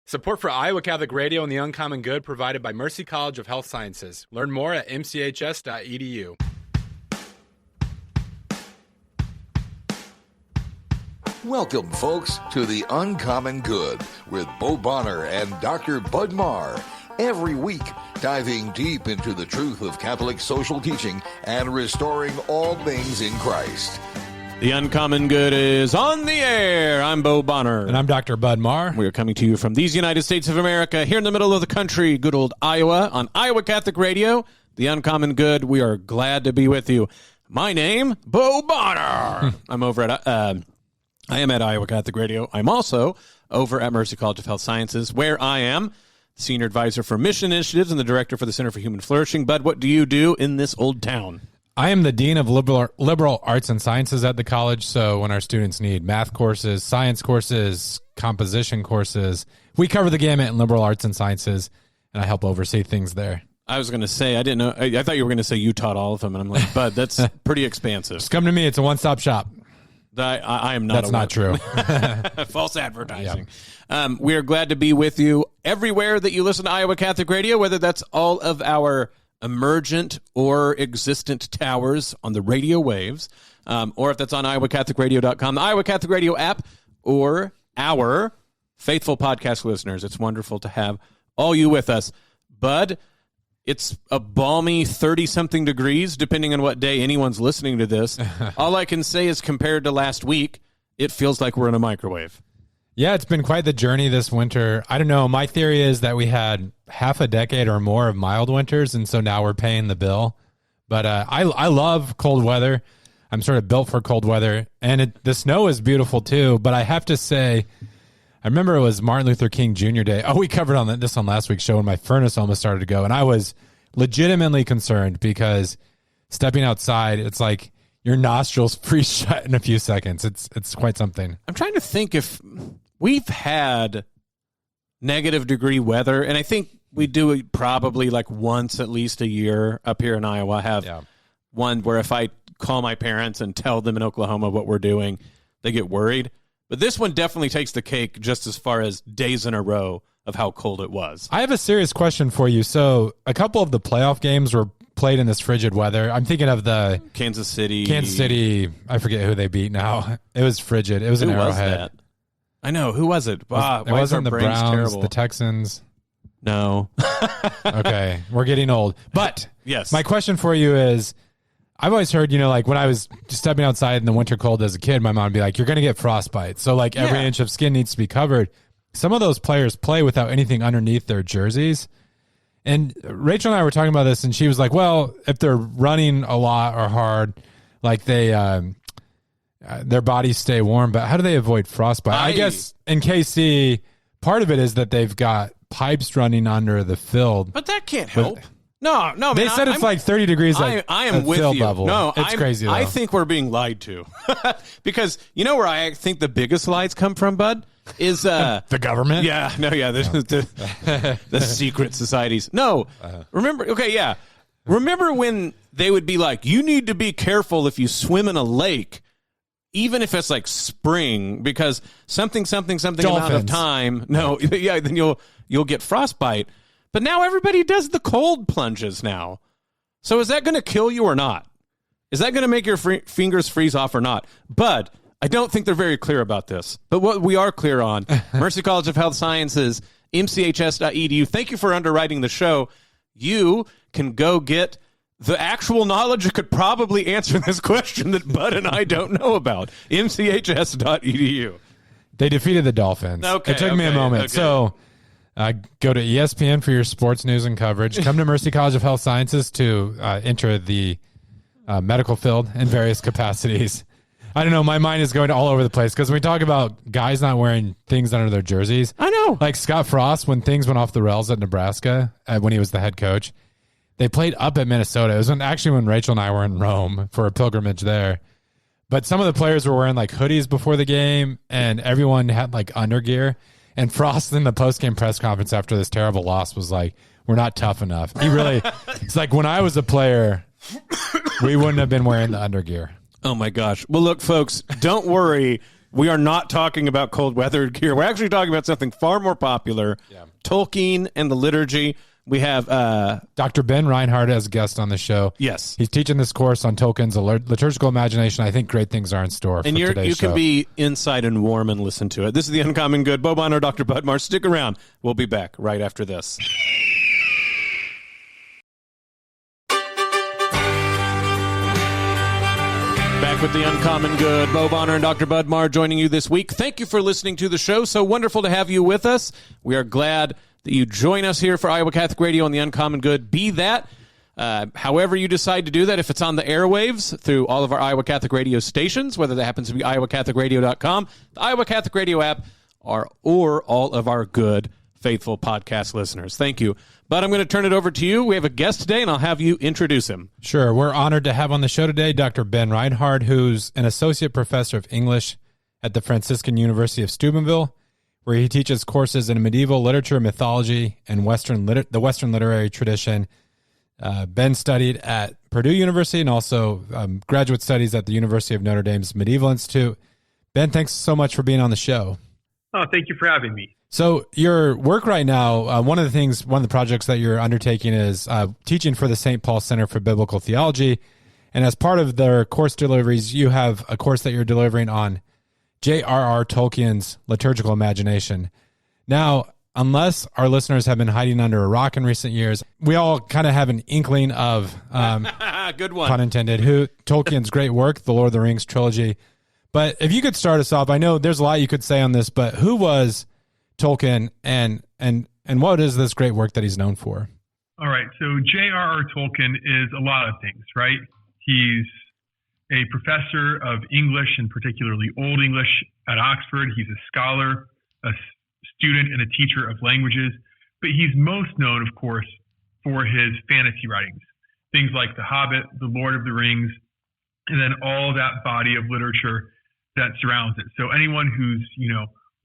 Support for Iowa Catholic Radio and the Uncommon Good provided by Mercy College of Health Sciences. Learn more at mchs.edu. Welcome, folks, to the Uncommon Good with Bo Bonner and Dr. Bud Marr. Every week, diving deep into the truth of Catholic social teaching and restoring all things in Christ. The Uncommon Good is on the air. I'm Bo Bonner. And I'm Dr. Bud Marr. We are coming to you from these United States of America, here in the middle of the country, good old Iowa, on Iowa Catholic Radio. The Uncommon Good, we are glad to be with you. My name, Bo Bonner. I'm over at, I am at Iowa Catholic Radio. I'm also over at Mercy College of Health Sciences, where I am Senior Advisor for Mission Initiatives and the Director for the Center for Human Flourishing. Bud, what do you do in this old town? I am the Dean of Liberal Arts and Sciences at the college, so when our students need math courses, science courses, composition courses, we cover the gamut in liberal arts and sciences, and I help oversee things there. I was going to say, I didn't know, I thought you were going to say you taught all of them, and I'm like, Bud, that's pretty expansive. Just come to me, it's a one-stop shop. I am not. That's not true. False advertising. Yep. We are glad to be with you everywhere that you listen to Iowa Catholic Radio, whether that's all of our emergent or existent towers on the radio waves, or if that's on iowacatholicradio.com, the Iowa Catholic Radio app, or our faithful podcast listeners. It's wonderful to have all you with us. Bud, it's a balmy 30-something degrees, depending on what day anyone's listening to this. All I can say is compared to last week, it feels like we're in a microwave. Yeah, it's been quite the journey this winter. I don't know. My theory is that we had half a decade or more of mild winters, and so now we're paying the bill. But I love cold weather. I'm sort of built for cold weather, and the snow is beautiful too. But I have to say, I remember it was Martin Luther King Jr. Day. Oh, we covered this on last week's show when my furnace almost started to go, and I was legitimately concerned because stepping outside, it's like your nostrils freeze shut in a few seconds. It's quite something. I'm trying to think if we've had negative degree weather, and I think we do it probably like once at least a year up here in Iowa. I have one where if I call my parents and tell them in Oklahoma what we're doing, they get worried. But this one definitely takes the cake just as far as days in a row of how cold it was. I have a serious question for you. So a couple of the playoff games were played in this frigid weather. I'm thinking of the Kansas City. I forget who they beat now. It was frigid. It was an Arrowhead. That? I know. Who was it? It wasn't the Browns, terrible? The Texans. No. Okay. We're getting old. But yes, my question for you is, I've always heard, like when I was stepping outside in the winter cold as a kid, my mom would be like, you're going to get frostbite. So like every inch of skin needs to be covered. Some of those players play without anything underneath their jerseys. And Rachel and I were talking about this, and she was like, well, if they're running a lot or hard, like their bodies stay warm, but how do they avoid frostbite? I guess in KC, part of it is that they've got pipes running under the field. But that can't help. No. They said it's like 30 degrees at field level. No, it's crazy, though. I think we're being lied to. Because you know where I think the biggest lies come from, Bud? Is the government? Yeah, no, yeah, the secret societies. No, remember when they would be like, you need to be careful if you swim in a lake, even if it's like spring, because something Dolphins. Amount of time. No, yeah, then you'll get frostbite. But now everybody does the cold plunges now. So is that going to kill you or not? Is that going to make your fingers freeze off or not? Bud, I don't think they're very clear about this. But what we are clear on, Mercy College of Health Sciences, mchs.edu. Thank you for underwriting the show. You can go get the actual knowledge that could probably answer this question that Bud and I don't know about. mchs.edu. They defeated the Dolphins. Okay, it took me a moment. Okay. So go to ESPN for your sports news and coverage. Come to Mercy College of Health Sciences to enter the medical field in various capacities. I don't know. My mind is going all over the place because when we talk about guys not wearing things under their jerseys. I know. Like Scott Frost, when things went off the rails at Nebraska, when he was the head coach, they played up at Minnesota. It was when Rachel and I were in Rome for a pilgrimage there. But some of the players were wearing like hoodies before the game, and everyone had like undergear. And Frost in the post-game press conference after this terrible loss was like, we're not tough enough. He really, it's like when I was a player, we wouldn't have been wearing the undergear. Oh, my gosh. Well, look, folks, don't worry. we are not talking about cold weather here. We're actually talking about something far more popular, Tolkien and the liturgy. We have Dr. Ben Reinhard as a guest on the show. Yes. He's teaching this course on Tolkien's liturgical imagination. I think great things are in store for today's show. And you can be inside and warm and listen to it. This is The Uncommon Good. Bo Bonner, Dr. Budmar. Stick around. We'll be back right after this. Back with The Uncommon Good. Bo Bonner and Dr. Budmar joining you this week. Thank you for listening to the show. So wonderful to have you with us. We are glad that you join us here for Iowa Catholic Radio on The Uncommon Good. Be that however you decide to do that, if it's on the airwaves through all of our Iowa Catholic Radio stations, whether that happens to be iowacatholicradio.com, the Iowa Catholic Radio app, or all of our good, faithful podcast listeners. Thank you. But I'm going to turn it over to you. We have a guest today, and I'll have you introduce him. Sure. We're honored to have on the show today Dr. Ben Reinhard, who's an associate professor of English at the Franciscan University of Steubenville, where he teaches courses in medieval literature, mythology, and the Western literary tradition. Ben studied at Purdue University and also graduate studies at the University of Notre Dame's Medieval Institute. Ben, thanks so much for being on the show. Oh, thank you for having me. So your work right now, one of the projects that you're undertaking is teaching for the St. Paul Center for Biblical Theology. And as part of their course deliveries, you have a course that you're delivering on J.R.R. Tolkien's liturgical imagination. Now, unless our listeners have been hiding under a rock in recent years, we all kind of have an inkling of, good one, pun intended, who Tolkien's great work, the Lord of the Rings trilogy. But if you could start us off, I know there's a lot you could say on this, but who was Tolkien and what is this great work that he's known for? All right. So J.R.R. Tolkien is a lot of things, right? He's a professor of English, and particularly Old English at Oxford. He's a scholar, a student, and a teacher of languages. But he's most known, of course, for his fantasy writings. Things like The Hobbit, The Lord of the Rings, and then all that body of literature that surrounds it. So anyone who's,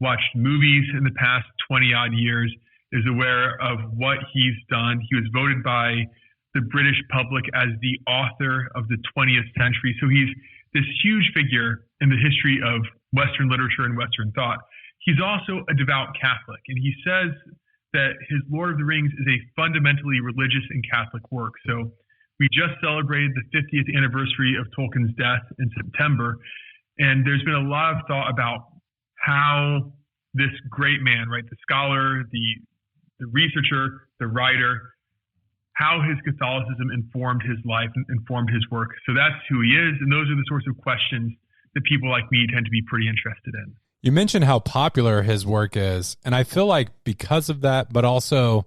watched movies in the past 20-odd years is aware of what he's done. He was voted by the British public as the author of the 20th century. So he's this huge figure in the history of Western literature and Western thought. He's also a devout Catholic, and he says that his Lord of the Rings is a fundamentally religious and Catholic work. So we just celebrated the 50th anniversary of Tolkien's death in September, and there's been a lot of thought about how this great man, right, the scholar, the researcher, the writer, how his Catholicism informed his life and informed his work. So that's who he is, and those are the sorts of questions that people like me tend to be pretty interested in. You mentioned how popular his work is, and I feel like because of that, but also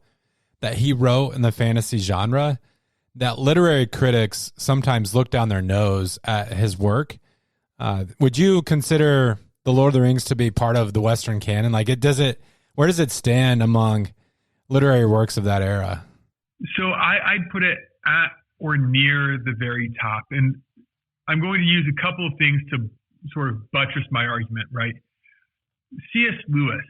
that he wrote in the fantasy genre, that literary critics sometimes look down their nose at his work. Would you consider The Lord of the Rings to be part of the Western canon? Like, where does it stand among literary works of that era? So I'd put it at or near the very top. And I'm going to use a couple of things to sort of buttress my argument, right? C.S. Lewis,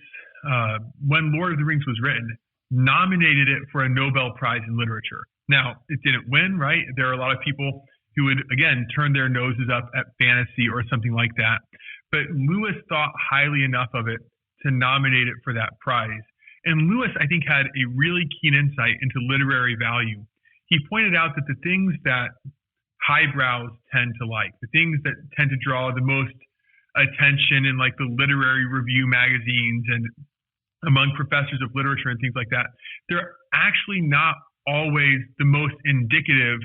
when Lord of the Rings was written, nominated it for a Nobel Prize in Literature. Now, it didn't win, right? There are a lot of people who would, again, turn their noses up at fantasy or something like that. But Lewis thought highly enough of it to nominate it for that prize. And Lewis, I think, had a really keen insight into literary value. He pointed out that the things that highbrows tend to like, the things that tend to draw the most attention in like the literary review magazines and among professors of literature and things like that, they're actually not always the most indicative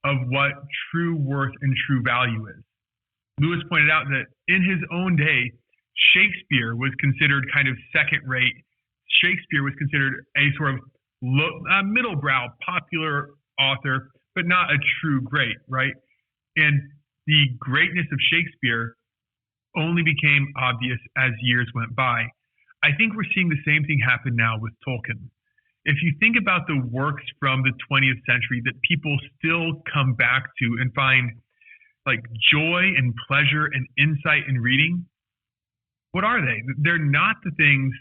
of what true worth and true value is. Lewis pointed out that in his own day, Shakespeare was considered kind of second-rate. Shakespeare was considered a sort of middle-brow, popular author, but not a true great, right? And the greatness of Shakespeare only became obvious as years went by. I think we're seeing the same thing happen now with Tolkien. If you think about the works from the 20th century that people still come back to and find like joy and pleasure and insight in reading, what are they? They're not the things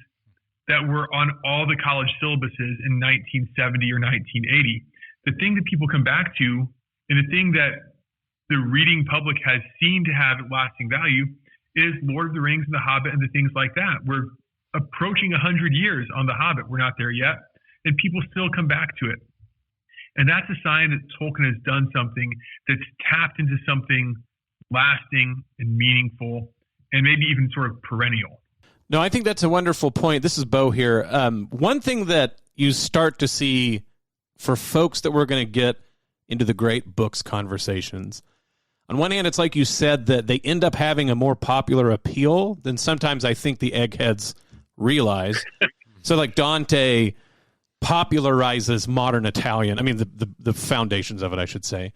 that were on all the college syllabuses in 1970 or 1980. The thing that people come back to, and the thing that the reading public has seen to have lasting value, is Lord of the Rings and The Hobbit and the things like that. We're approaching 100 years on The Hobbit. We're not there yet. And people still come back to it. And that's a sign that Tolkien has done something that's tapped into something lasting and meaningful and maybe even sort of perennial. No, I think that's a wonderful point. This is Bo here. One thing that you start to see for folks that we're going to get into the great books conversations, on one hand, it's like you said, that they end up having a more popular appeal than sometimes I think the eggheads realize. So like Dante popularizes modern Italian. I mean, the foundations of it, I should say.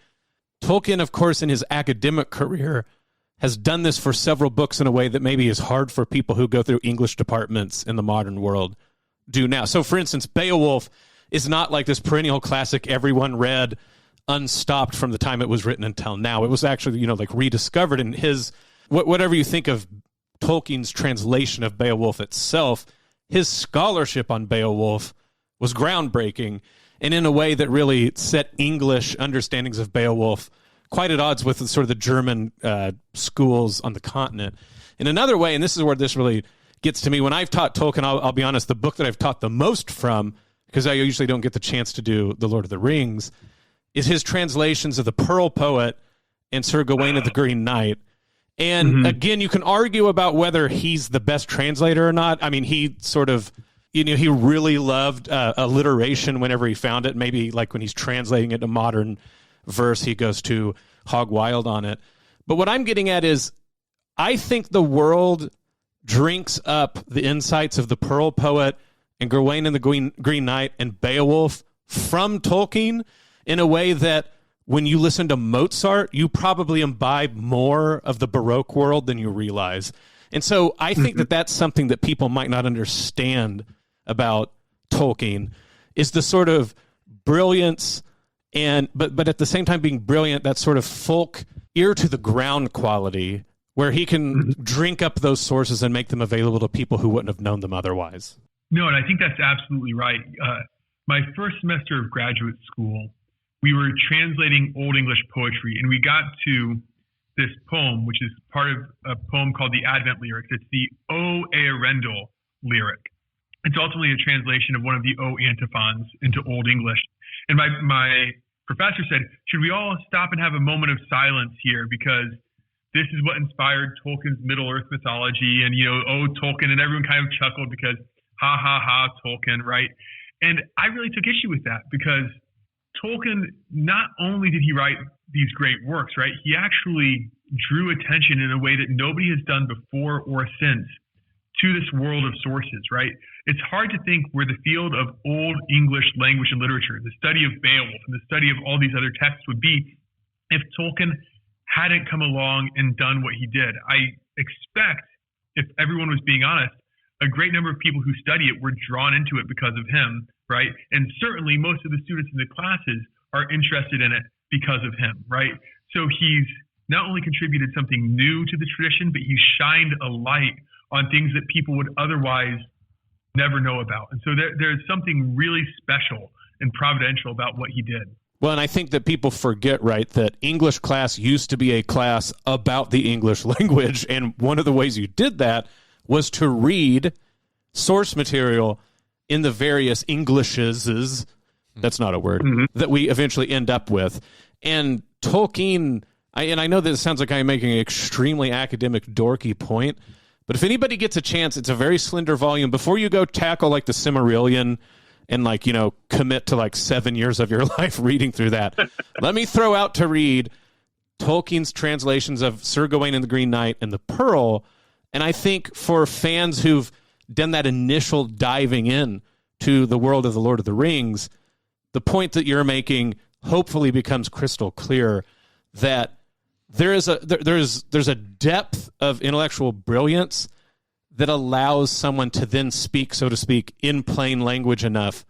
Tolkien, of course, in his academic career, has done this for several books in a way that maybe is hard for people who go through English departments in the modern world do now. So, for instance, Beowulf is not like this perennial classic everyone read unstopped from the time it was written until now. It was actually, like rediscovered in his, whatever you think of Tolkien's translation of Beowulf itself, his scholarship on Beowulf was groundbreaking and in a way that really set English understandings of Beowulf quite at odds with sort of the German schools on the continent. In another way, and this is where this really gets to me, when I've taught Tolkien, I'll be honest, the book that I've taught the most from, because I usually don't get the chance to do The Lord of the Rings, is his translations of the Pearl Poet and Sir Gawain of the Green Knight. And again, you can argue about whether he's the best translator or not. I mean, he sort of, he really loved alliteration whenever he found it. Maybe like when he's translating it to modern verse, he goes to hog wild on it. But what I'm getting at is, I think the world drinks up the insights of the Pearl Poet and Gawain and the Green Knight and Beowulf from Tolkien in a way that when you listen to Mozart, you probably imbibe more of the Baroque world than you realize. And so I think that that's something that people might not understand about Tolkien, is the sort of brilliance and but at the same time being brilliant, that sort of folk ear to the ground quality where he can drink up those sources and make them available to people who wouldn't have known them otherwise. No, and I think that's absolutely right. My first semester of graduate school, we were translating Old English poetry, and we got to this poem, which is part of a poem called the Advent Lyrics. It's the O Earendel lyric. It's ultimately a translation of one of the O antiphons into Old English. And my professor said, should we all stop and have a moment of silence here, because this is what inspired Tolkien's Middle-earth mythology, and, Tolkien, and everyone kind of chuckled because, ha, ha, ha, Tolkien, right? And I really took issue with that, because Tolkien, not only did he write these great works, right, he actually drew attention in a way that nobody has done before or since to this world of sources, right? It's hard to think where the field of Old English language and literature, the study of Beowulf and the study of all these other texts would be if Tolkien hadn't come along and done what he did. I expect, if everyone was being honest, a great number of people who study it were drawn into it because of him, right? And certainly most of the students in the classes are interested in it because of him, right? So he's not only contributed something new to the tradition, but he shined a light on things that people would otherwise never know about. And so there's something really special and providential about what he did. Well, and I think that people forget, right, that English class used to be a class about the English language, and one of the ways you did that was to read source material in the various Englishes, that's not a word, that we eventually end up with. And Tolkien, and I know that it sounds like I'm making an extremely academic, dorky point, but if anybody gets a chance, it's a very slender volume. Before you go tackle like the Silmarillion and commit to 7 years of your life reading through that, let me throw out to read Tolkien's translations of Sir Gawain and the Green Knight and the Pearl. And I think for fans who've done that initial diving in to the world of the Lord of the Rings, the point that you're making hopefully becomes crystal clear, that there's a depth of intellectual brilliance that allows someone to then speak, so to speak, in plain language enough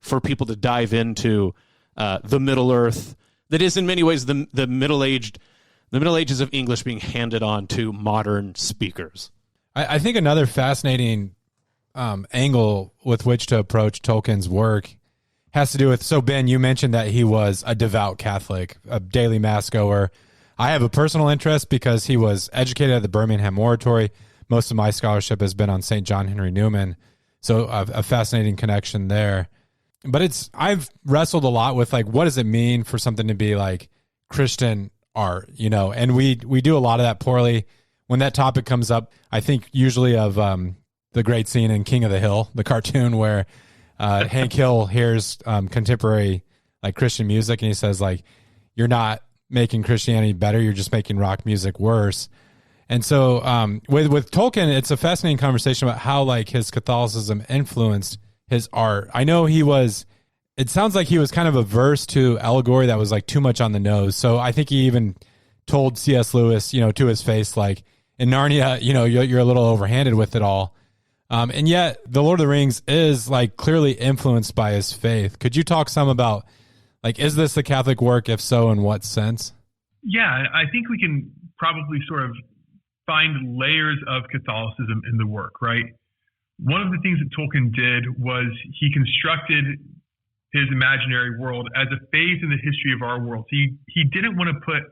for people to dive into the Middle Earth that is in many ways the Middle Ages of English being handed on to modern speakers. I think another fascinating angle with which to approach Tolkien's work has to do with, so Ben, you mentioned that he was a devout Catholic, a daily mass goer. I have a personal interest because he was educated at the Birmingham Oratory. Most of my scholarship has been on St. John Henry Newman. So a fascinating connection there. But I've wrestled a lot with like, what does it mean for something to be like Christian art, and we do a lot of that poorly. When that topic comes up, I think usually of the great scene in King of the Hill, the cartoon where Hank Hill hears contemporary like Christian music, and he says like, you're not making Christianity better, you're just making rock music worse. And so with Tolkien, it's a fascinating conversation about how like his Catholicism influenced his art. I know it sounds like he was kind of averse to allegory that was like too much on the nose. So I think he even told C.S. Lewis, to his face, like in Narnia, you're a little overhanded with it all. And yet the Lord of the Rings is like clearly influenced by his faith. Could you talk some about like, is this a Catholic work? If so, in what sense? Yeah, I think we can probably sort of find layers of Catholicism in the work, right? One of the things that Tolkien did was he constructed his imaginary world as a phase in the history of our world. He didn't want to put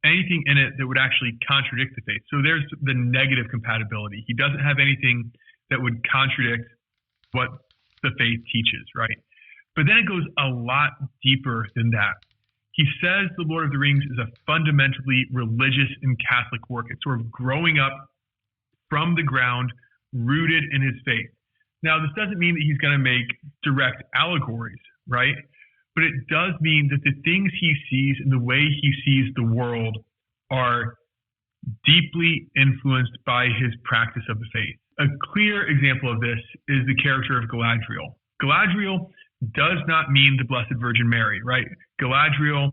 anything in it that would actually contradict the faith. So there's the negative compatibility. He doesn't have anything that would contradict what the faith teaches, right? But then it goes a lot deeper than that. He says The Lord of the Rings is a fundamentally religious and Catholic work. It's sort of growing up from the ground, rooted in his faith. Now, this doesn't mean that he's going to make direct allegories, right? But it does mean that the things he sees and the way he sees the world are deeply influenced by his practice of the faith. A clear example of this is the character of Galadriel. Galadriel does not mean the Blessed Virgin Mary, right? Galadriel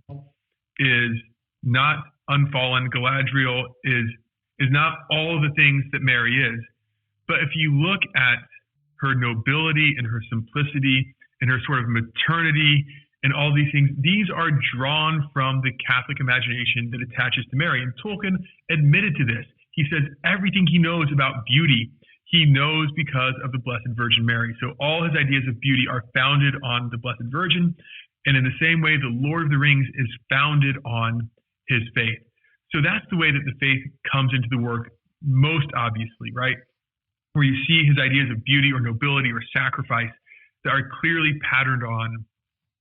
is not unfallen. Galadriel is not all of the things that Mary is. But if you look at her nobility and her simplicity and her sort of maternity and all these things, these are drawn from the Catholic imagination that attaches to Mary. And Tolkien admitted to this. He says everything he knows about beauty, he knows because of the Blessed Virgin Mary. So all his ideas of beauty are founded on the Blessed Virgin. And in the same way, the Lord of the Rings is founded on his faith. So that's the way that the faith comes into the work most obviously, right? Where you see his ideas of beauty or nobility or sacrifice that are clearly patterned on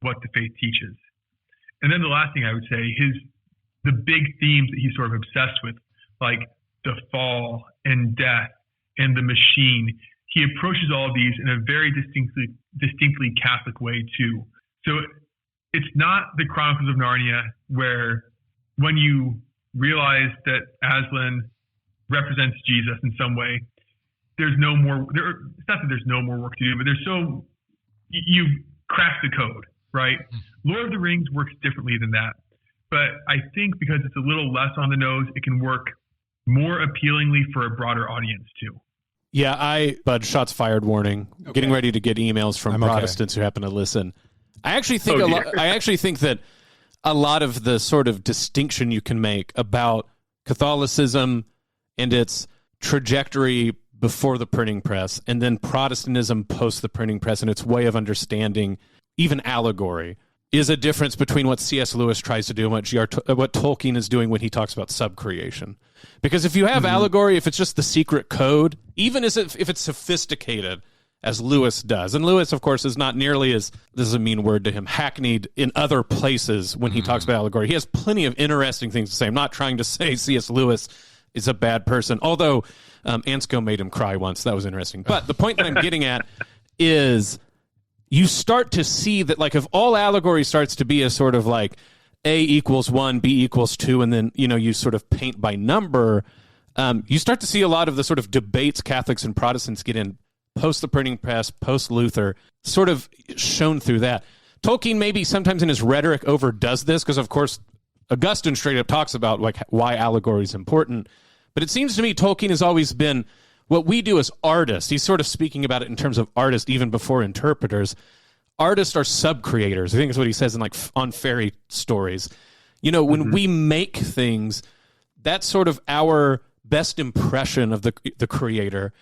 what the faith teaches. And then the last thing I would say is the big themes that he's sort of obsessed with, like the fall and death and the machine. He approaches all of these in a very distinctly Catholic way too. So it's not the Chronicles of Narnia where when you realize that Aslan represents Jesus in some way, there's no more, it's not that there's no more work to do, but you've cracked the code, right? Lord of the Rings works differently than that. But I think because it's a little less on the nose, it can work more appealingly for a broader audience too. Yeah, Bud, shots fired warning. Okay. Getting ready to get emails from Protestants who happen to listen. I actually think that a lot of the sort of distinction you can make about Catholicism and its trajectory before the printing press, and then Protestantism post the printing press and its way of understanding even allegory, is a difference between what C.S. Lewis tries to do and what Tolkien is doing when he talks about subcreation. Because if you have allegory, if it's just the secret code, even if it's sophisticated, as Lewis does, and Lewis, of course, is not nearly as, this is a mean word to him, hackneyed in other places when he talks about allegory. He has plenty of interesting things to say. I'm not trying to say C.S. Lewis is a bad person, although Ansco made him cry once. That was interesting. But the point that I'm getting at is you start to see that, like, if all allegory starts to be a sort of like A equals 1, B equals 2, and then, you sort of paint by number, you start to see a lot of the sort of debates Catholics and Protestants get in post the printing press, post Luther, sort of shown through that. Tolkien maybe sometimes in his rhetoric overdoes this because, of course, Augustine straight up talks about like why allegory is important. But it seems to me Tolkien has always been what we do as artists. He's sort of speaking about it in terms of artists even before interpreters. Artists are sub-creators. I think is what he says in like on fairy stories. When we make things, that's sort of our best impression of the creator.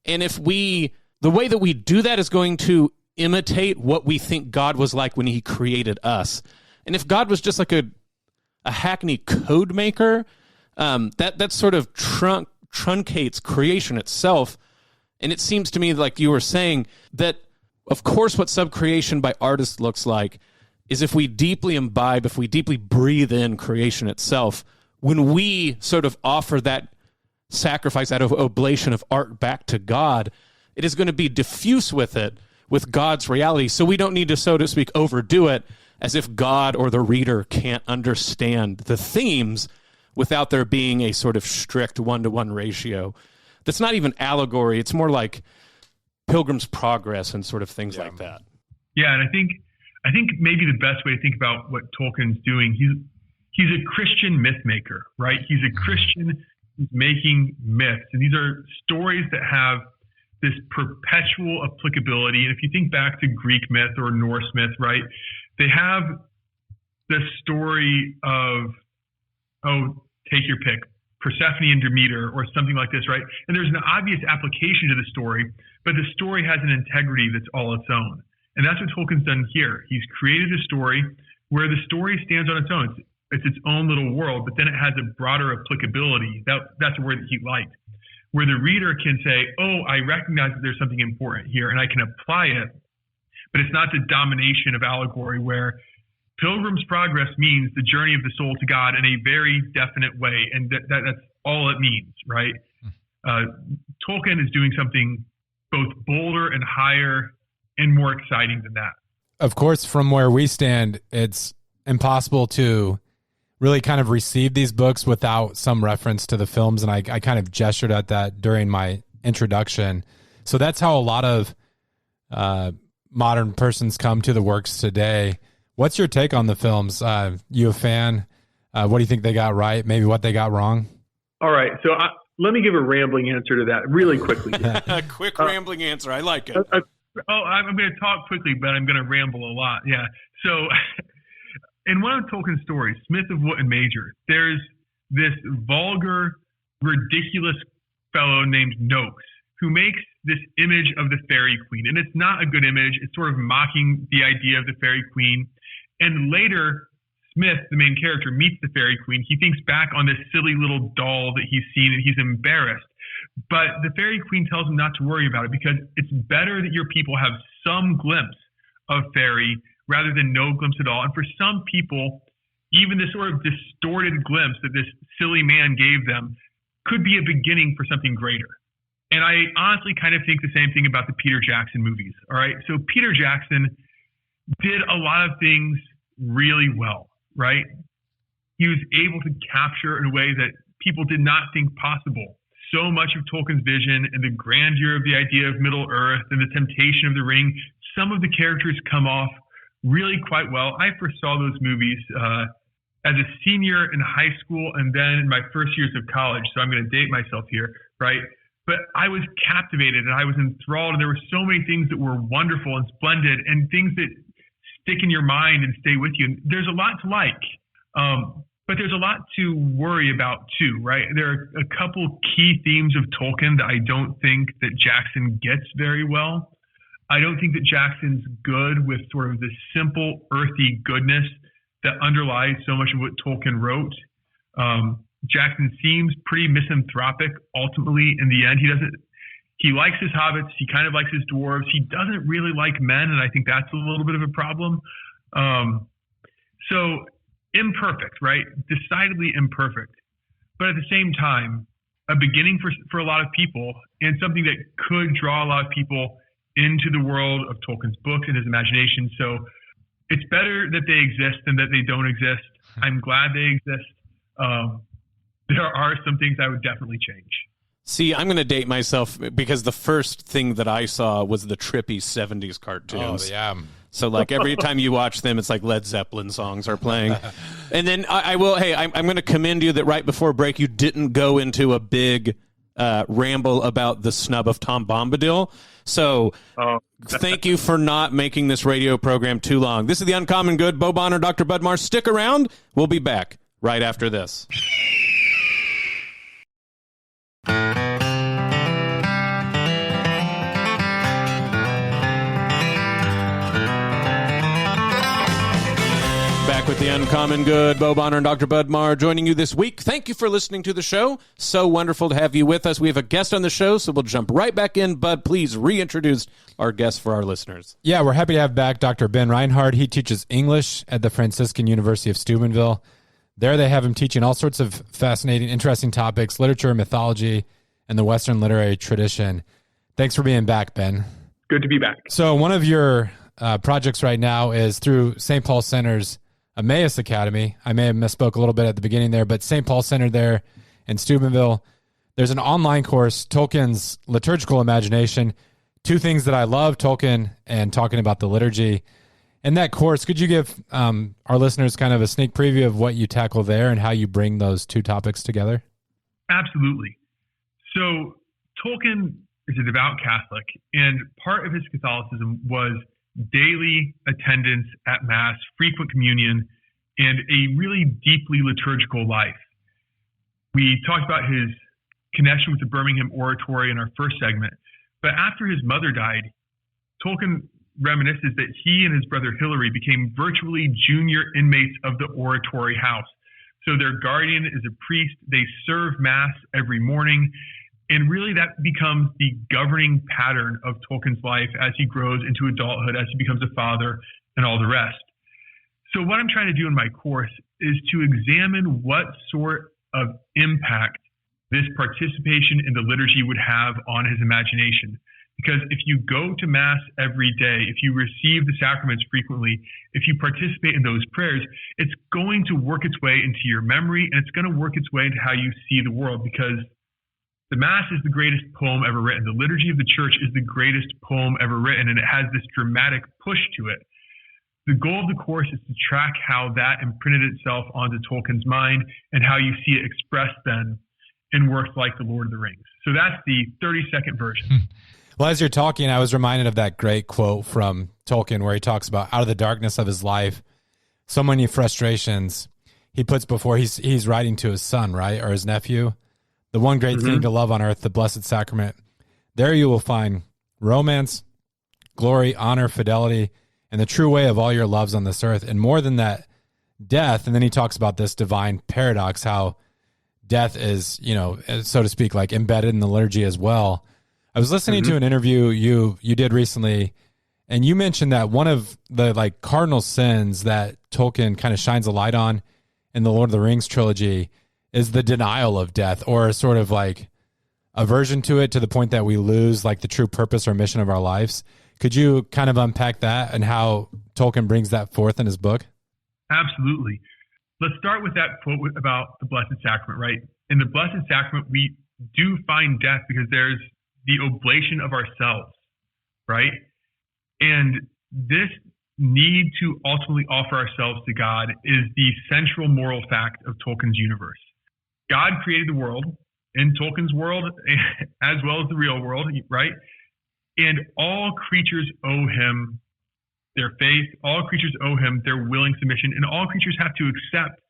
And if the way that we do that is going to imitate what we think God was like when he created us. And if God was just like a a hackney code maker, that sort of truncates creation itself. And it seems to me, like you were saying, that of course what subcreation by artists looks like is if we deeply imbibe, if we deeply breathe in creation itself, when we sort of offer that sacrifice, that oblation of art back to God, it is going to be diffuse with it, with God's reality. So we don't need to, so to speak, overdo it as if God or the reader can't understand the themes without there being a sort of strict one-to-one ratio. That's not even allegory. It's more like Pilgrim's Progress and sort of things like that. Yeah, and I think maybe the best way to think about what Tolkien's doing, he's a Christian myth maker, right? He's a Christian who's making myths, and these are stories that have this perpetual applicability. And if you think back to Greek myth or Norse myth, right, they have the story of, take your pick, Persephone and Demeter or something like this, right? And there's an obvious application to the story, but the story has an integrity that's all its own. And that's what Tolkien's done here. He's created a story where the story stands on its own. It's its own little world, but then it has a broader applicability. That's a word that he liked, where the reader can say, I recognize that there's something important here, and I can apply it. But it's not the domination of allegory where Pilgrim's Progress means the journey of the soul to God in a very definite way, and that's all it means, right? Tolkien is doing something both bolder and higher and more exciting than that. Of course, from where we stand, it's impossible to really kind of receive these books without some reference to the films, and I kind of gestured at that during my introduction. So that's how a lot of modern persons come to the works today. What's your take on the films? You a fan? What do you think they got right? Maybe what they got wrong? All right. So let me give a rambling answer to that really quickly. A quick rambling answer. I like it. I'm going to talk quickly, but I'm going to ramble a lot. Yeah. So in one of Tolkien's stories, Smith of Wood and Major, there's this vulgar, ridiculous fellow named Noakes who makes this image of the fairy queen. And it's not a good image. It's sort of mocking the idea of the fairy queen. And later, Smith, the main character, meets the fairy queen. He thinks back on this silly little doll that he's seen, and he's embarrassed. But the fairy queen tells him not to worry about it because it's better that your people have some glimpse of fairy rather than no glimpse at all. And for some people, even this sort of distorted glimpse that this silly man gave them could be a beginning for something greater. And I honestly kind of think the same thing about the Peter Jackson movies. All right. So Peter Jackson did a lot of things really well, right? He was able to capture in a way that people did not think possible so much of Tolkien's vision and the grandeur of the idea of Middle Earth and the temptation of the ring. Some of the characters come off really quite well. I first saw those movies as a senior in high school and then in my first years of college. So I'm going to date myself here, right? But I was captivated and I was enthralled, and there were so many things that were wonderful and splendid and things that stick in your mind and stay with you. And there's a lot to like, but there's a lot to worry about too, right? There are a couple key themes of Tolkien that I don't think that Jackson gets very well. I don't think that Jackson's good with sort of the simple, earthy goodness that underlies so much of what Tolkien wrote. Jackson seems pretty misanthropic ultimately in the end. He likes his hobbits. He kind of likes his dwarves. He doesn't really like men, and I think that's a little bit of a problem. So imperfect, right? Decidedly imperfect. But at the same time, a beginning for a lot of people and something that could draw a lot of people into the world of Tolkien's books and his imagination. So it's better that they exist than that they don't exist. I'm glad they exist. There are some things I would definitely change. See, I'm going to date myself because the first thing that I saw was the trippy 70s cartoons. Oh, yeah. So, like, every time you watch them, it's like Led Zeppelin songs are playing. And then I'm going to commend you that right before break, you didn't go into a big ramble about the snub of Tom Bombadil. So thank you for not making this radio program too long. This is The Uncommon Good. Bo Bonner, Dr. Budmar. Stick around. We'll be back right after this. with the Uncommon Good. Bo Bonner and Dr. Bud Marr joining you this week. Thank you for listening to the show. So wonderful to have you with us. We have a guest on the show, so we'll jump right back in. Bud, please reintroduce our guest for our listeners. Yeah, we're happy to have back Dr. Ben Reinhard. He teaches English at the Franciscan University of Steubenville. There they have him teaching all sorts of fascinating, interesting topics, literature, mythology, and the Western literary tradition. Thanks for being back, Ben. Good to be back. So one of your projects right now is through St. Paul Center's M.M.S Academy. I may have misspoke a little bit at the beginning there, but St. Paul Center there in Steubenville, there's an online course, Tolkien's Liturgical Imagination. Two things that I love, Tolkien and talking about the liturgy. In that course, could you give our listeners kind of a sneak preview of what you tackle there and how you bring those two topics together? Absolutely. So Tolkien is a devout Catholic, and part of his Catholicism was daily attendance at Mass, frequent communion, and a really deeply liturgical life. We talked about his connection with the Birmingham Oratory in our first segment, but after his mother died, Tolkien reminisces that he and his brother Hilary became virtually junior inmates of the Oratory house. So their guardian is a priest, they serve Mass every morning, and really that becomes the governing pattern of Tolkien's life as he grows into adulthood, as he becomes a father, and all the rest. So what I'm trying to do in my course is to examine what sort of impact this participation in the liturgy would have on his imagination. Because if you go to Mass every day, if you receive the sacraments frequently, if you participate in those prayers, it's going to work its way into your memory, and it's going to work its way into how you see the world, because the Mass is the greatest poem ever written. The Liturgy of the Church is the greatest poem ever written, and it has this dramatic push to it. The goal of the course is to track how that imprinted itself onto Tolkien's mind and how you see it expressed then in works like The Lord of the Rings. So that's the 30-second version. Well, as you're talking, I was reminded of that great quote from Tolkien where he talks about out of the darkness of his life, so many frustrations he puts before he's writing to his son, right, or his nephew. The one great thing to love on earth, the Blessed Sacrament. There you will find romance, glory, honor, fidelity, and the true way of all your loves on this earth. And more than that, death. And then he talks about this divine paradox, how death is, so to speak, like embedded in the liturgy as well. I was listening to an interview you did recently, and you mentioned that one of the cardinal sins that Tolkien kind of shines a light on in the Lord of the Rings trilogy is the denial of death, or sort of like aversion to it, to the point that we lose the true purpose or mission of our lives. Could you kind of unpack that and how Tolkien brings that forth in his book? Absolutely. Let's start with that quote about the Blessed Sacrament, right? In the Blessed Sacrament, we do find death because there's the oblation of ourselves, right? And this need to ultimately offer ourselves to God is the central moral fact of Tolkien's universe. God created the world, in Tolkien's world, as well as the real world, right? And all creatures owe him their faith, all creatures owe him their willing submission, and all creatures have to accept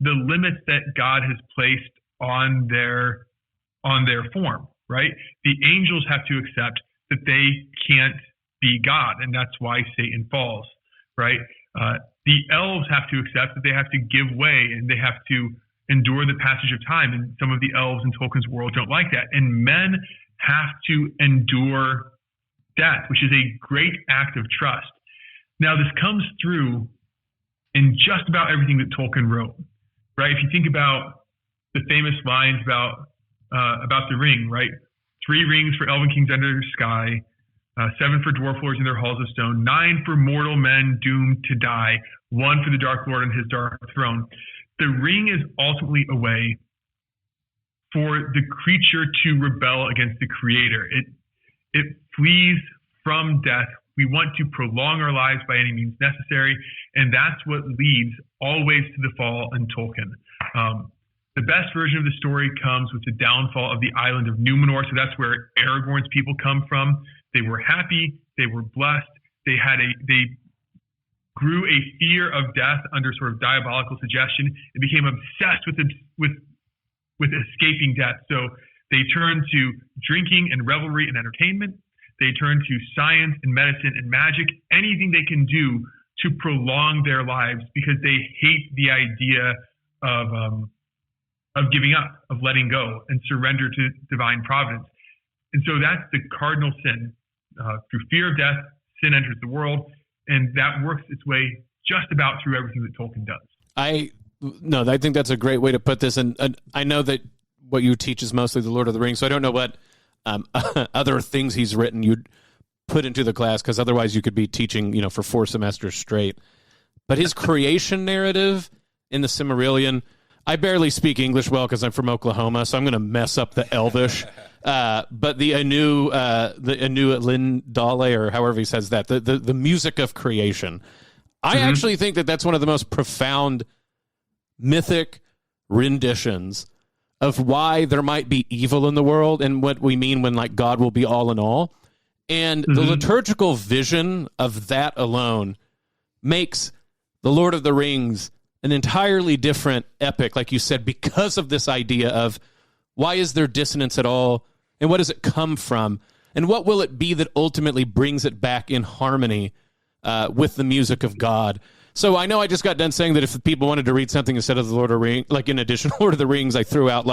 the limits that God has placed on their form, right? The angels have to accept that they can't be God, and that's why Satan falls, right? The elves have to accept that they have to give way, and they have to endure the passage of time, and some of the elves in Tolkien's world don't like that. And men have to endure death, which is a great act of trust. Now, this comes through in just about everything that Tolkien wrote, right? If you think about the famous lines about the ring, right? 3 rings for elven kings under the sky, 7 for dwarf lords in their halls of stone, 9 for mortal men doomed to die, 1 for the Dark Lord on his dark throne. The ring is ultimately a way for the creature to rebel against the Creator. It flees from death. We want to prolong our lives by any means necessary, and that's what leads always to the fall in Tolkien. The best version of the story comes with the downfall of the island of Numenor, so that's where Aragorn's people come from. They were happy, they were blessed, they grew a fear of death under sort of diabolical suggestion, and became obsessed with escaping death. So they turned to drinking and revelry and entertainment. They turned to science and medicine and magic, anything they can do to prolong their lives because they hate the idea of giving up, of letting go, and surrender to divine providence. And so that's the cardinal sin. Through fear of death, sin enters the world, and that works its way just about through everything that Tolkien does. I think that's a great way to put this. And I know that what you teach is mostly the Lord of the Rings, so I don't know what other things he's written you'd put into the class, because otherwise you could be teaching, for 4 semesters straight. But his creation narrative in the Silmarillion, I barely speak English well because I'm from Oklahoma, so I'm going to mess up the Elvish. But the Anu Lindale, or however he says that, the music of creation. I actually think that that's one of the most profound mythic renditions of why there might be evil in the world and what we mean when God will be all in all. And the liturgical vision of that alone makes The Lord of the Rings an entirely different epic, like you said, because of this idea of why is there dissonance at all, and what does it come from, and what will it be that ultimately brings it back in harmony with the music of God. So I know I just got done saying that if people wanted to read something instead of the Lord of the Rings, in addition to Lord of the Rings, I threw out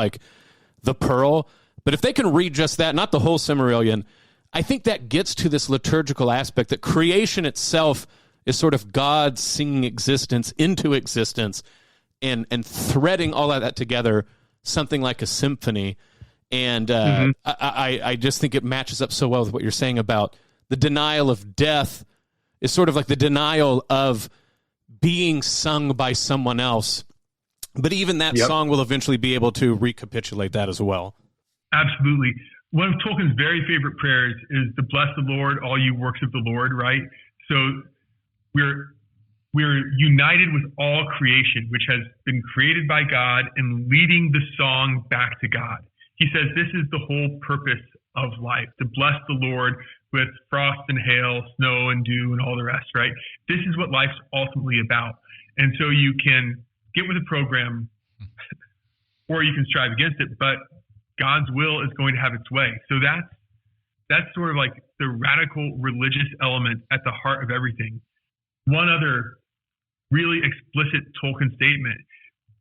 the Pearl. But if they can read just that, not the whole Silmarillion, I think that gets to this liturgical aspect that creation itself is sort of God singing existence into existence and threading all of that together, something like a symphony. And I just think it matches up so well with what you're saying about the denial of death is sort of like the denial of being sung by someone else. But even that song will eventually be able to recapitulate that as well. Absolutely. One of Tolkien's very favorite prayers is to bless the Lord, all you works of the Lord, right? So we're united with all creation, which has been created by God, and leading the song back to God. He says this is the whole purpose of life, to bless the Lord with frost and hail, snow and dew and all the rest, right? This is what life's ultimately about. And so you can get with the program or you can strive against it, but God's will is going to have its way. So that's sort of like the radical religious element at the heart of everything. One other really explicit Tolkien statement,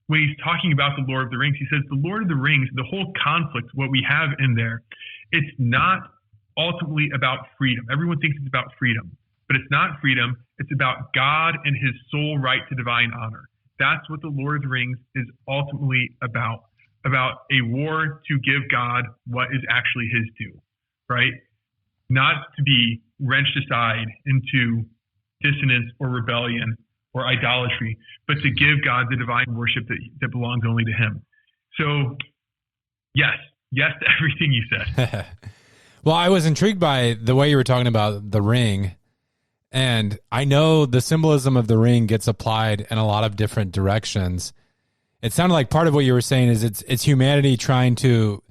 when he's talking about the Lord of the Rings, he says, the Lord of the Rings, the whole conflict, what we have in there, it's not ultimately about freedom. Everyone thinks it's about freedom, but it's not freedom. It's about God and his sole right to divine honor. That's what the Lord of the Rings is ultimately about a war to give God what is actually his due, right? Not to be wrenched aside into dissonance or rebellion or idolatry, but to give God the divine worship that belongs only to him. So, yes to everything you said. Well, I was intrigued by the way you were talking about the ring, and I know the symbolism of the ring gets applied in a lot of different directions. It sounded like part of what you were saying is it's humanity trying to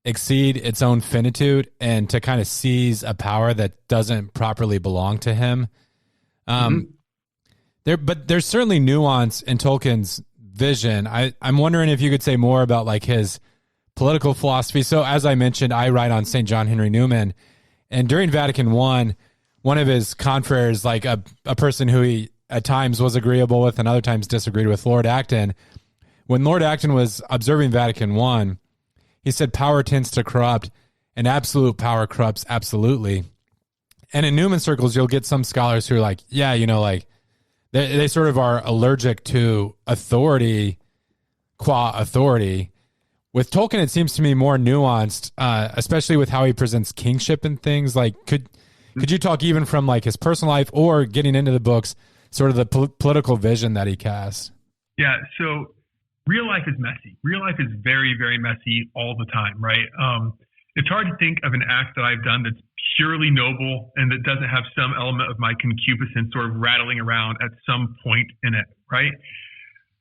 exceed its own finitude and to kind of seize a power that doesn't properly belong to him. But there's certainly nuance in Tolkien's vision. I'm wondering if you could say more about his political philosophy. So as I mentioned, I write on St. John Henry Newman, and during Vatican I, one of his confreres, a person who he at times was agreeable with and other times disagreed with, Lord Acton, when Lord Acton was observing Vatican I, he said power tends to corrupt and absolute power corrupts absolutely. And in Newman circles, you'll get some scholars who are like, yeah, they sort of are allergic to authority qua authority. With Tolkien, it seems to me more nuanced, especially with how he presents kingship and things. Could you talk even from his personal life or getting into the books, sort of the political vision that he casts? Yeah, so real life is messy. Real life is very, very messy all the time, right? It's hard to think of an act that I've done that's purely noble and that doesn't have some element of my concupiscence sort of rattling around at some point in it, right?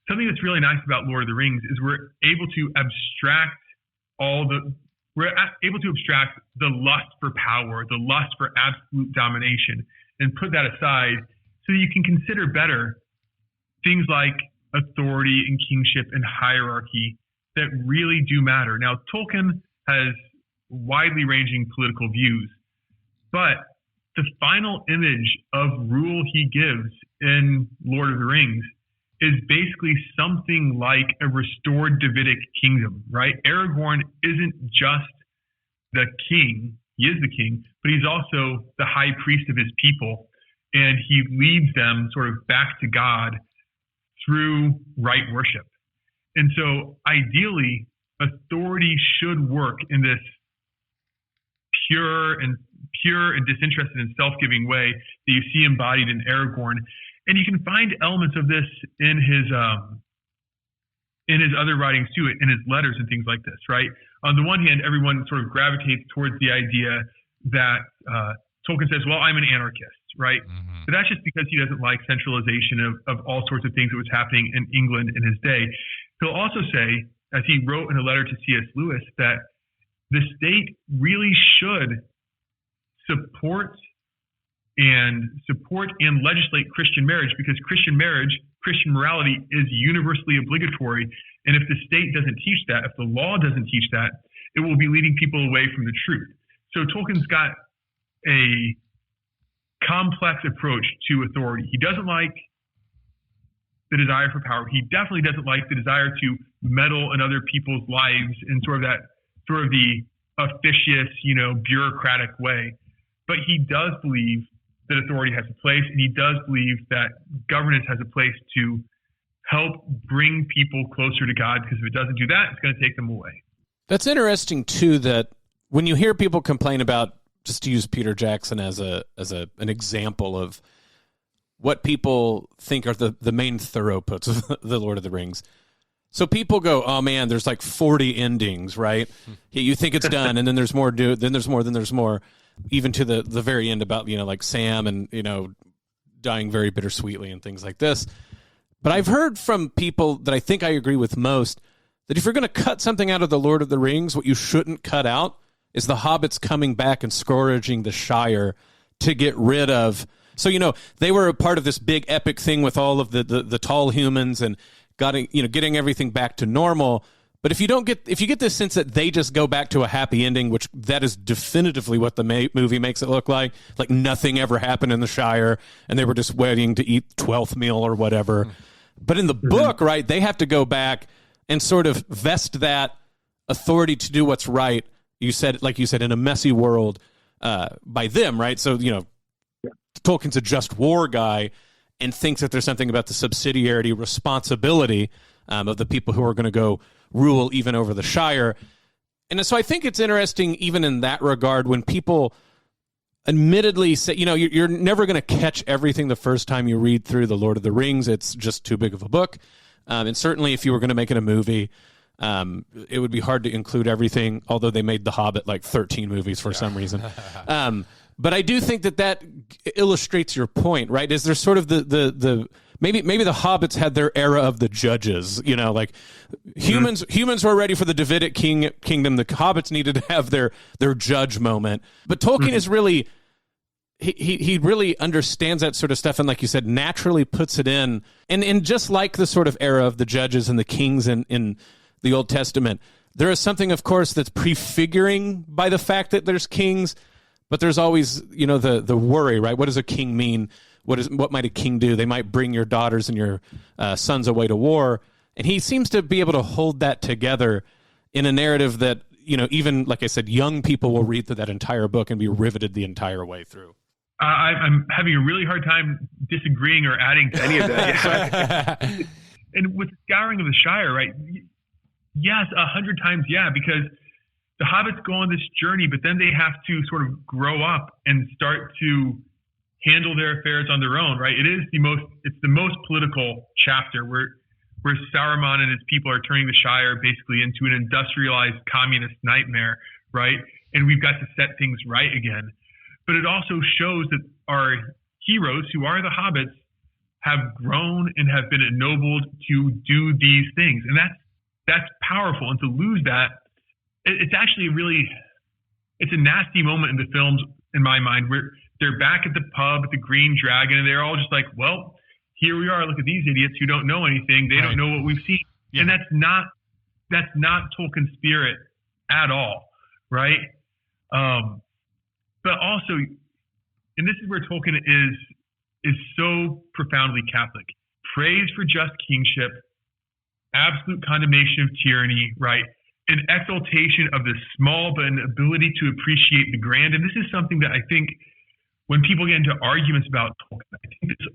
Something that's really nice about Lord of the Rings is we're able to abstract the lust for power, the lust for absolute domination, and put that aside so you can consider better things like authority and kingship and hierarchy that really do matter. Now, Tolkien has widely ranging political views, but the final image of rule he gives in Lord of the Rings is basically something like a restored Davidic kingdom, right? Aragorn isn't just the king, he is the king, but he's also the high priest of his people, and he leads them sort of back to God through right worship. And so ideally, authority should work in this pure and disinterested and self-giving way that you see embodied in Aragorn. And you can find elements of this in his other writings too, in his letters and things like this, right? On the one hand, everyone sort of gravitates towards the idea that Tolkien says, well, I'm an anarchist, right? Mm-hmm. But that's just because he doesn't like centralization of all sorts of things that was happening in England in his day. He'll also say, as he wrote in a letter to C.S. Lewis, that the state really should support and legislate Christian marriage, because Christian morality is universally obligatory. And if the state doesn't teach that, if the law doesn't teach that, it will be leading people away from the truth. So Tolkien's got a complex approach to authority. He doesn't like the desire for power. He definitely doesn't like the desire to meddle in other people's lives in sort of the officious, bureaucratic way. But he does believe that authority has a place, and he does believe that governance has a place to help bring people closer to God, because if it doesn't do that, it's going to take them away. That's interesting too, that when you hear people complain about, just to use Peter Jackson as an example of what people think are the main thoroughputs of the Lord of the Rings. So people go, oh man, there's like 40 endings, right? You think it's done, and then there's more, then there's more, even to the very end about, like Sam and, dying very bittersweetly and things like this. But I've heard from people that I think I agree with most, that if you're going to cut something out of the Lord of the Rings, what you shouldn't cut out is the hobbits coming back and scourging the Shire to get rid of. So, they were a part of this big epic thing with all of the tall humans and getting everything back to normal. But if you get this sense that they just go back to a happy ending, which that is definitively what the movie makes it look like nothing ever happened in the Shire and they were just waiting to eat 12th meal or whatever. But in the book, right, they have to go back and sort of vest that authority to do what's right. You said, in a messy world by them, right? So, Tolkien's a just war guy and thinks that there's something about the subsidiarity responsibility of the people who are going to go rule even over the Shire. And so I think it's interesting even in that regard when people admittedly say, you're never going to catch everything the first time you read through The Lord of the Rings. It's just too big of a book. And certainly if you were going to make it a movie, it would be hard to include everything, although they made The Hobbit like 13 movies for some reason. But I do think that illustrates your point, right? Is there sort of the maybe the hobbits had their era of the judges, humans were ready for the Davidic kingdom. The hobbits needed to have their judge moment. But Tolkien is really, he really understands that sort of stuff. And like you said, naturally puts it in. And just like the sort of era of the judges and the kings in the Old Testament, there is something, of course, that's prefiguring by the fact that there's kings. But there's always, the worry, right? What does a king mean? What might a king do? They might bring your daughters and your sons away to war. And he seems to be able to hold that together in a narrative that, even, like I said, young people will read through that entire book and be riveted the entire way through. I'm having a really hard time disagreeing or adding to any of that. And with scouring of the Shire, right? Yes, 100 times, yeah, because the hobbits go on this journey, but then they have to sort of grow up and start to handle their affairs on their own, right? It's the most political chapter where Saruman and his people are turning the Shire basically into an industrialized communist nightmare, right? And we've got to set things right again. But it also shows that our heroes, who are the hobbits, have grown and have been ennobled to do these things. And that's powerful. And to lose that, it's actually it's a nasty moment in the films, in my mind, where they're back at the pub at the Green Dragon, and they're all just like, well, here we are. Look at these idiots who don't know anything. They don't know what we've seen. Yeah. And that's not Tolkien's spirit at all, right? But also, and this is where Tolkien is so profoundly Catholic. Praise for just kingship, absolute condemnation of tyranny, right? An exaltation of the small, but an ability to appreciate the grand. And this is something that I think when people get into arguments about Tolkien, I think this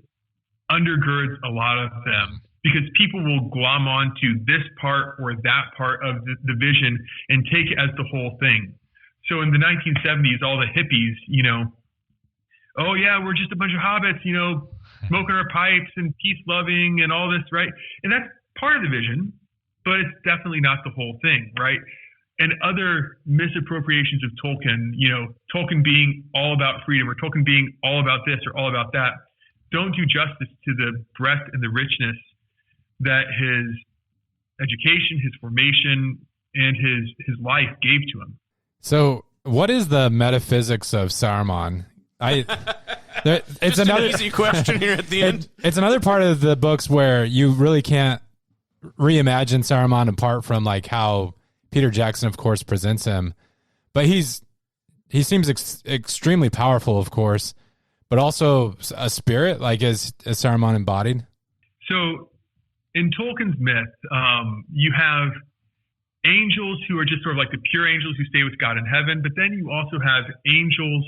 undergirds a lot of them, because people will glom on to this part or that part of the vision and take it as the whole thing. So in the 1970s, all the hippies, oh yeah, we're just a bunch of hobbits, smoking our pipes and peace loving and all this, right? And that's part of the vision, but it's definitely not the whole thing, right? And other misappropriations of Tolkien, Tolkien being all about freedom or Tolkien being all about this or all about that, don't do justice to the breadth and the richness that his education, his formation, and his life gave to him. So what is the metaphysics of Saruman? It's another easy question here at the end. It's another part of the books where you really can't reimagine Saruman apart from like how Peter Jackson, of course, presents him. But he seems extremely powerful, of course, but also a spirit, like is Saruman embodied? So in Tolkien's myth, you have angels who are just sort of like the pure angels who stay with God in heaven, but then you also have angels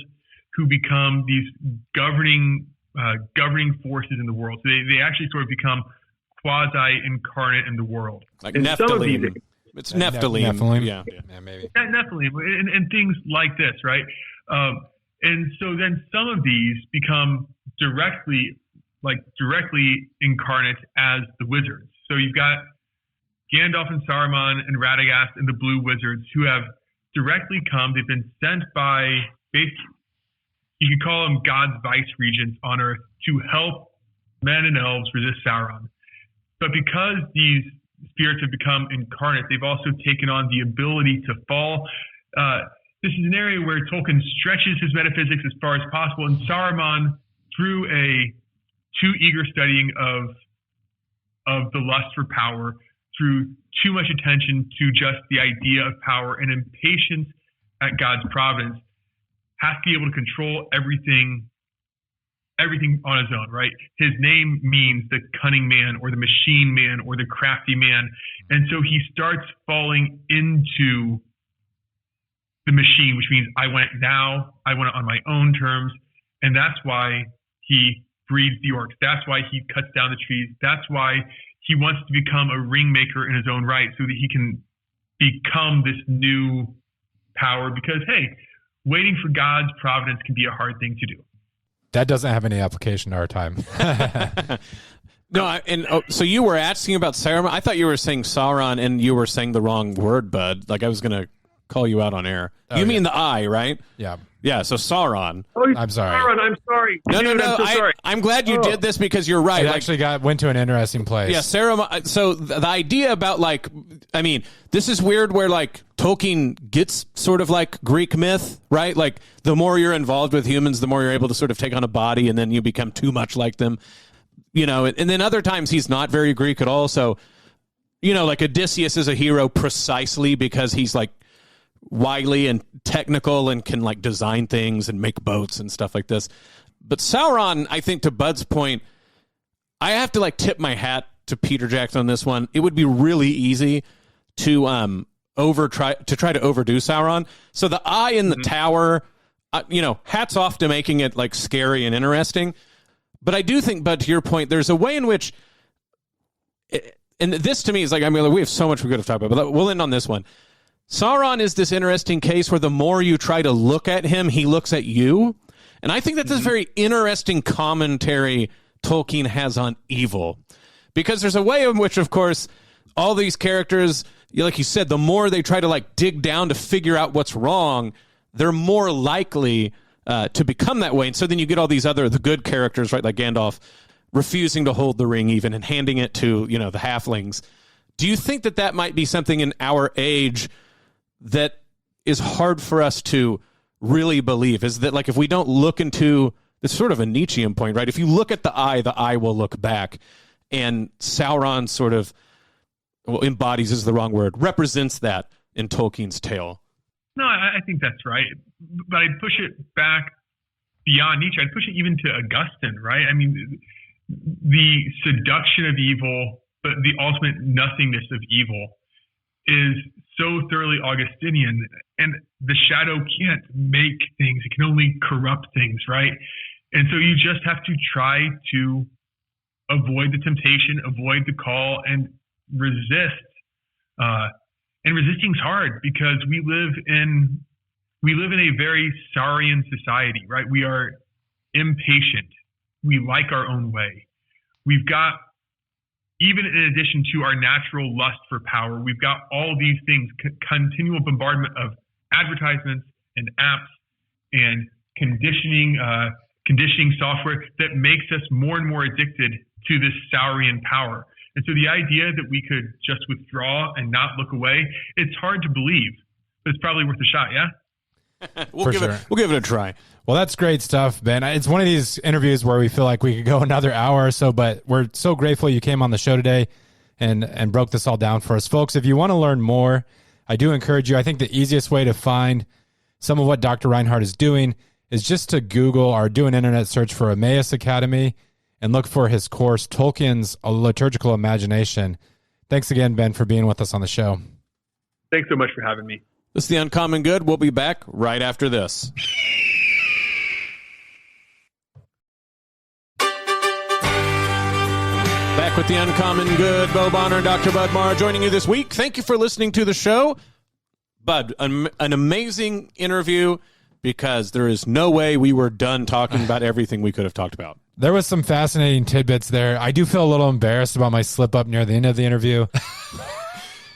who become these governing forces in the world. So they actually sort of become quasi-incarnate in the world. Like Nephilim. It's Nephilim. Yeah, maybe. Nephilim and things like this, right? And so then some of these become directly incarnate as the wizards. So you've got Gandalf and Saruman and Radagast and the Blue Wizards who have directly come. They've been sent by, basically, you could call them God's vice regents on Earth to help men and elves resist Sauron. But because these spirits have become incarnate, they've also taken on the ability to fall. This is an area where Tolkien stretches his metaphysics as far as possible, and Saruman, through a too eager studying of the lust for power, through too much attention to just the idea of power and impatience at God's providence, has to be able to control everything on his own, right? His name means the cunning man or the machine man or the crafty man. And so he starts falling into the machine, which means I want it now, I want it on my own terms. And that's why he breeds the orcs. That's why he cuts down the trees. That's why he wants to become a ring maker in his own right so that he can become this new power, because, hey, waiting for God's providence can be a hard thing to do. That doesn't have any application to our time. No, so you were asking about Saruman. I thought you were saying Sauron, and you were saying the wrong word, bud. Like I was going to call you out on air. You mean the I, right? Yeah. Yeah, so Sauron. Oh, I'm sorry. Sauron, I'm sorry. No. I'm so sorry. I'm glad you did this because you're right. It actually went to an interesting place. Yeah, Saruman. So the idea about this is weird where Tolkien gets sort of like Greek myth, right? Like the more you're involved with humans, the more you're able to sort of take on a body, and then you become too much like them, and then other times he's not very Greek at all. So, like Odysseus is a hero precisely because he's like wily and technical and can like design things and make boats and stuff like this. But Sauron, I think to Bud's point, I have to tip my hat to Peter Jackson on this one. It would be really easy to try to overdo Sauron. So the eye in the tower, hats off to making it scary and interesting. But I do think, Bud, to your point, there's a way in which, and this to me is we have so much we could have talked about, but we'll end on this one. Sauron is this interesting case where the more you try to look at him, he looks at you. And I think that's a very interesting commentary Tolkien has on evil. Because there's a way in which, of course, all these characters, like you said, the more they try to dig down to figure out what's wrong, they're more likely to become that way. And so then you get all the good characters, right, like Gandalf, refusing to hold the ring even and handing it to, the halflings. Do you think that might be something in our age that is hard for us to really believe? Is that if we don't look into this sort of a Nietzschean point, right? If you look at the eye will look back, and Sauron sort of embodies is the wrong word, represents that in Tolkien's tale. No, I think that's right. But I'd push it back beyond Nietzsche. I'd push it even to Augustine, right? I mean, the seduction of evil, but the ultimate nothingness of evil is so thoroughly Augustinian. And the shadow can't make things. It can only corrupt things, right? And so you just have to try to avoid the temptation, avoid the call, and resist. And resisting's hard because we live in a very saurian society, right? We are impatient. We like our own way. We've got, even in addition to our natural lust for power, we've got all these things, continual bombardment of advertisements and apps and conditioning software that makes us more and more addicted to this saurian power. And so the idea that we could just withdraw and not look away, it's hard to believe, but it's probably worth a shot, yeah? We'll give it a try. Well, that's great stuff, Ben. It's one of these interviews where we feel like we could go another hour or so, but we're so grateful you came on the show today and broke this all down for us. Folks, if you want to learn more, I do encourage you. I think the easiest way to find some of what Dr. Reinhard is doing is just to Google or do an internet search for M.M.S Academy and look for his course, Tolkien's Liturgical Imagination. Thanks again, Ben, for being with us on the show. Thanks so much for having me. This is The Uncommon Good. We'll be back right after this. Back with The Uncommon Good. Bo Bonner and Dr. Bud Marr joining you this week. Thank you for listening to the show. Bud, an amazing interview because there is no way we were done talking about everything we could have talked about. There was some fascinating tidbits there. I do feel a little embarrassed about my slip up near the end of the interview.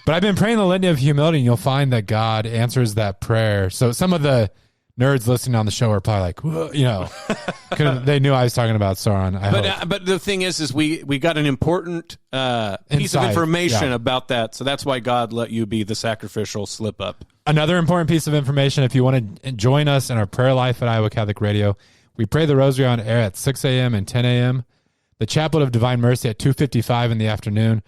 But I've been praying the litany of humility, and you'll find that God answers that prayer. So some of the nerds listening on the show are probably like, whoa, you know, they knew I was talking about Sauron. But the thing is we got an important piece of information about that. So that's why God let you be the sacrificial slip up. Another important piece of information, if you want to join us in our prayer life at Iowa Catholic Radio, we pray the rosary on air at 6 a.m. and 10 a.m., the Chaplet of Divine Mercy at 2:55 in the afternoon.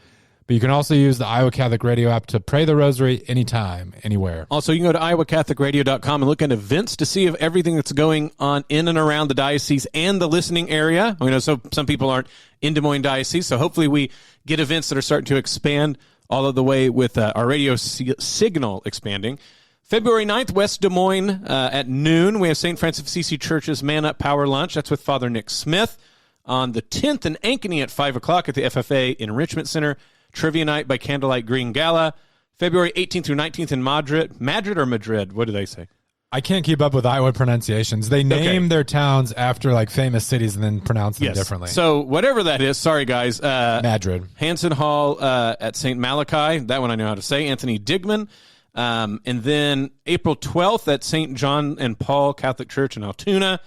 But you can also use the Iowa Catholic Radio app to pray the rosary anytime, anywhere. Also, you can go to iowacatholicradio.com and look at events to see if everything that's going on in and around the diocese and the listening area. We know some people aren't in Des Moines Diocese, so hopefully we get events that are starting to expand all of the way with our radio signal expanding. February 9th, West Des Moines at noon, we have St. Francis of Assisi Church's Man Up Power Lunch. That's with Father Nick Smith. On the 10th in Ankeny at 5 o'clock at the FFA Enrichment Center. Trivia Night by Candlelight Green Gala. February 18th through 19th in Madrid. Madrid or Madrid? What do they say? I can't keep up with Iowa pronunciations. They name their towns after like famous cities and then pronounce them differently. So whatever that is, sorry guys. Madrid. Hanson Hall at St. Malachi. That one I know how to say. Anthony Digman. And then April 12th at St. John and Paul Catholic Church in Altoona.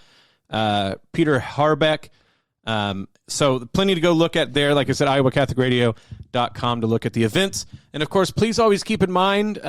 Peter Harbeck. So plenty to go look at there. Like I said, iowacatholicradio.com to look at the events. And, of course, please always keep in mind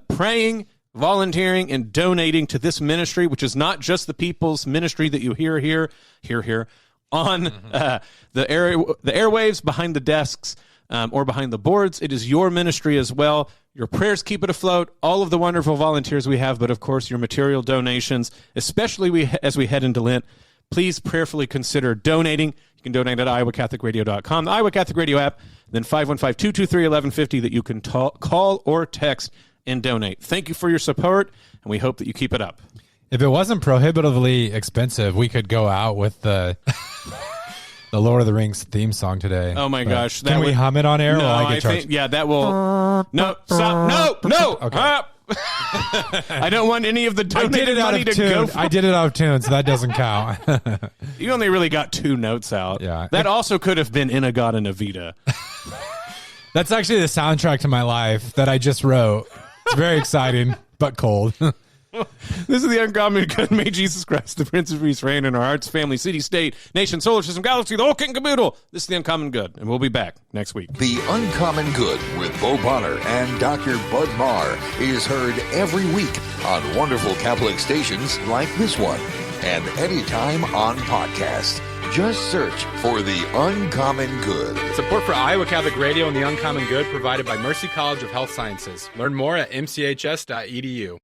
praying, volunteering, and donating to this ministry, which is not just the people's ministry that you hear here on the airwaves, behind the desks, or behind the boards. It is your ministry as well. Your prayers keep it afloat, all of the wonderful volunteers we have, but, of course, your material donations, especially as we head into Lent. Please prayerfully consider donating. You can donate at iowacatholicradio.com, the Iowa Catholic Radio app, then 515-223-1150 that you can call or text and donate. Thank you for your support, and we hope that you keep it up. If it wasn't prohibitively expensive, we could go out with the Lord of the Rings theme song today. Oh, my gosh. Can we hum it on air? No, I get charged? that will... No, stop. No. Okay. I don't want any of the donated money to go for. I did it out of tune, so that doesn't count. You only really got 2 notes out. Yeah. That also could have been Inagata Navita. That's actually the soundtrack to my life that I just wrote. It's very exciting, but cold. This is the Uncommon Good. May Jesus Christ, the Prince of Peace, reign in our hearts, family, city, state, nation, solar system, galaxy, the whole kit and caboodle. This is the Uncommon Good, and we'll be back next week. The Uncommon Good with Bo Bonner and Dr. Bud Marr is heard every week on wonderful Catholic stations like this one, and anytime on podcast. Just search for the Uncommon Good. Support for Iowa Catholic Radio and the Uncommon Good provided by Mercy College of Health Sciences. Learn more at mchs.edu.